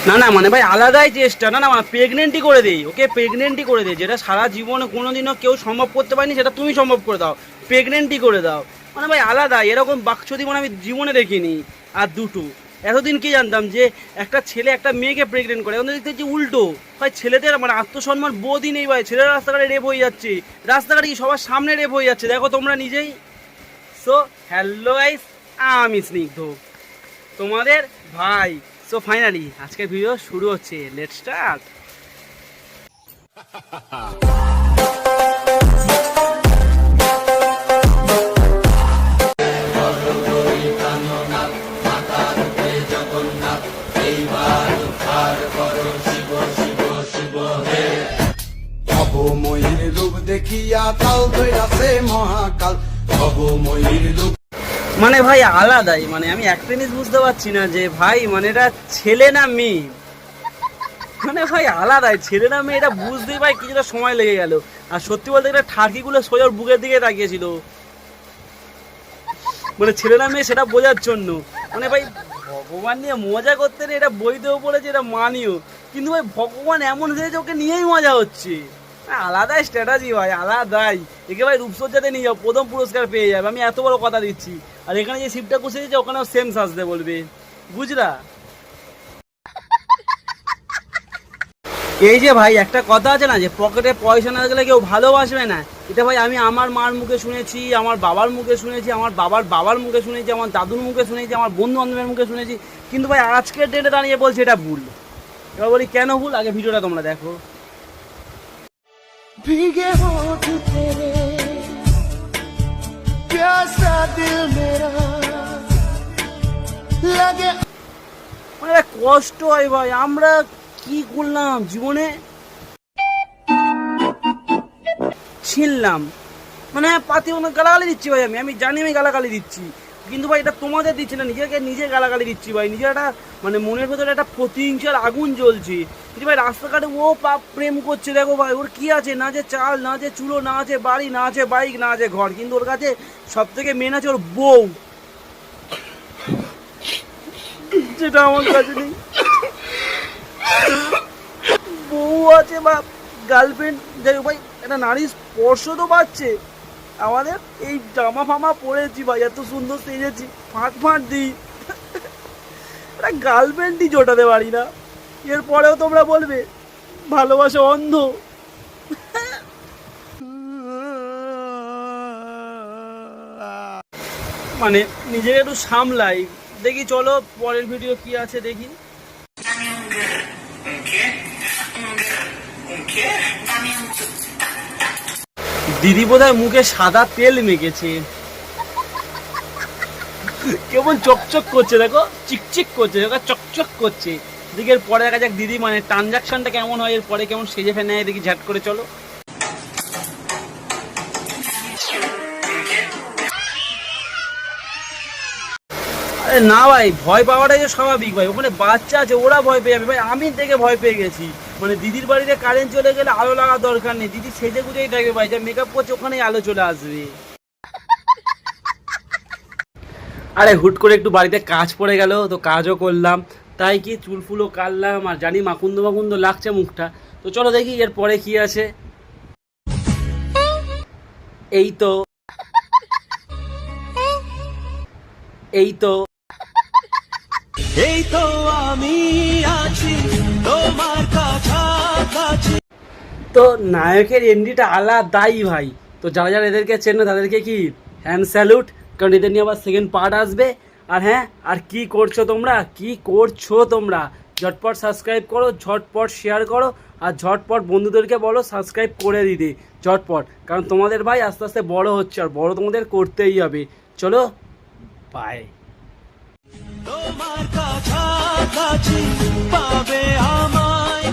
না না মানে ভাই আলাদাই চেষ্টা, না না মানে প্রেগনেন্টই করে দেই, ওকে প্রেগনেন্টই করে দেই, যেটা সারা জীবনে কোনোদিনও কেউ সম্ভব করতে পারেনি সেটা তুমি সম্ভব করে দাও, প্রেগনেন্টই করে দাও। মানে ভাই আলাদা, এরকম বাকচুদি মানে আমি জীবনে দেখিনি। আর দুটো, এতদিন কি জানতাম যে একটা ছেলে একটা মেয়েকে প্রেগনেন্ট করে, এখন দেখতে হচ্ছে উল্টো। ভাই ছেলেদের মানে আত্মসম্মান বোধই নেই ভাই, ছেলেরা রাস্তাঘাটে রেপ হয়ে যাচ্ছে, রাস্তাঘাটে কি সবার সামনে রেপ হয়ে যাচ্ছে, দেখো তোমরা নিজেই। সো হ্যালো গাইস, আমি স্নিগ্ধ, তোমাদের ভাই। সো ফাইনালি আজকের ভিডিও শুরু হচ্ছে, লেটস স্টার্ট। ভবময়ীর রূপ দেখিয়া কাল ধইরাছে মহাকাল, ভবময়ীর রূপ মানে ভাই আলাদাই, মানে আমি একটা জিনিস বুঝতে পারছি না যে ভাই মানে এটা ছেলে না মেয়ে, মানে ভাই আলাদাই, ছেলে না মেয়ে এটা বুঝতেই ভাই কিছুটা সময় লেগে গেল। আর সত্যি বলতে এটা ঠাকিগুলো সোজা ওর বুকের দিকে তাকিয়েছিল, মানে ছেলে না মেয়ে সেটা বোঝার জন্য। মানে ভাই ভগবান নিয়ে মজা করতে নেই, এটা বইতেও পড়েছে, এটা মানিও, কিন্তু ভাই ভগবান এমন হয়েছে ওকে নিয়েই মজা হচ্ছে। আলাদাই স্ট্র্যাটাজি ভাই, আলাদাই। একে ভাই রূপসজ্জাতে নিয়ে যাও, প্রথম পুরস্কার পেয়ে যাবে, আমি এত বড় কথা দিচ্ছি। আর এখানে যে শিবটা কষে দিচ্ছে ওখানেও সেম সাজতে বলবে, বুঝলা? এই যে ভাই একটা কথা আছে না যে পকেটে পয়সা না গেলে কেউ ভালোবাসবে না, এটা ভাই আমি আমার মার মুখে শুনেছি, আমার বাবার মুখে শুনেছি, আমার বাবার বাবার মুখে শুনেছি, আমার দাদুর মুখে শুনেছি, আমার বন্ধু বান্ধবের মুখে শুনেছি, কিন্তু ভাই আজকের ডেটে দাঁড়িয়ে বলছি এটা ভুল। এবার বলি কেন ভুল, আগে ভিডিওটা তোমরা দেখো। भीगे होठ तेरे प्यासा दिल मेरा लगे। মানে কষ্ট হয় ভাই, আমরা কি করলাম জীবনে, ছিনলাম মানে পাতি গালাগালি দিচ্ছি ভাই, আমি জানি আমি গালাগালি দিচ্ছি, কিন্তু ভাই এটা তোমাদের দিচ্ছি না, নিজেকে নিজে গালাগালি দিচ্ছি ভাই। নিজের একটা মানে মনের ভেতরে একটা প্রতিহিংসার আগুন জ্বলছে যে ভাই রাস্তাঘাটে ও পাপ প্রেম করছে, দেখো ভাই ওর কি আছে, না যে চাল, না যে চুলো, না আছে বাড়ি, না আছে বাইক, না আছে ঘর, কিন্তু ওর কাছে সব থেকে মেন আছে ওর বউ, যেটা আমার কাছে নেই। বউ আছে বা গার্লফ্রেন্ড, যাই হোক ভাই একটা নারী স্পর্শ তো পাচ্ছে। আমাদের এই জামা ফামা পরেছি ভাই, এত সুন্দর সেজেছি, ফাঁট ফাঁট দিই, একটা গার্লফ্রেন্ডই জোটাতে পারি না। এরপরেও তোমরা বলবে ভালোবাসা অন্ধ। মানে নিজেকে একটু সামলাই। দেখি চলো পরের ভিডিও কি আছে দেখি। দিদি বোধহয় মুখে সাদা তেল মেখেছে, কেমন চকচক করছে, দেখো চিকচিক করছে, দেখো চকচক করছে। দিকের পরে দেখা যাক দিদি মানে ট্রানজাকশনটা কেমন হয়, এর পরে কেমন সেজে ফেনে দেখি ঝাট করে। চলো আরে না ভাই, ভয় পাওয়াটাই স্বাভাবিক ভাই, ওখানে বাচ্চা আছে ওরা ভয় পেয়ে যাবে ভাই, আমি থেকে ভয় পেয়ে গেছি। মানে দিদির বাড়িতে কারেন্ট চলে গেলে আলো লাগা দরকার নেই, দিদি সেজে গুজেই থাকবে ভাই, যা মেকআপ করছে ওখানেই আলো চলে আসবে। আরে হুট করে একটু বাড়িতে কাজ পড়ে গেল, তো কাজও করলাম, তাই কি চুল ফুলও কাটলাম, আর জানি মাকুন্দ মাকুন্দ লাগছে মুখটা। তো চলো দেখি এর পরে কি আছে। এই তো এই তো এই তো আমি আছি তোমার কাছাকাছি। তো নায়কের এন্ডিটা আলাদাই ভাই। তো যারা যারা এদেরকে চেনে তাদেরকে কি হ্যান্ড স্যালুট, কারণ এদের নিয়ে আবার সেকেন্ড পার্ট আসবে। আর হ্যাঁ, আর কি করছো তোমরা, কি করছো তোমরা, ঝটপট সাবস্ক্রাইব করো, ঝটপট শেয়ার করো, আর ঝটপট বন্ধুদেরকে বলো সাবস্ক্রাইব করে দিতে ঝটপট, কারণ তোমাদের ভাই আস্তে আস্তে বড় হচ্ছে, আর বড় তোমাদের করতেই হবে। চলো বাই। তোমার কাছাকাছি পাবে আমায়।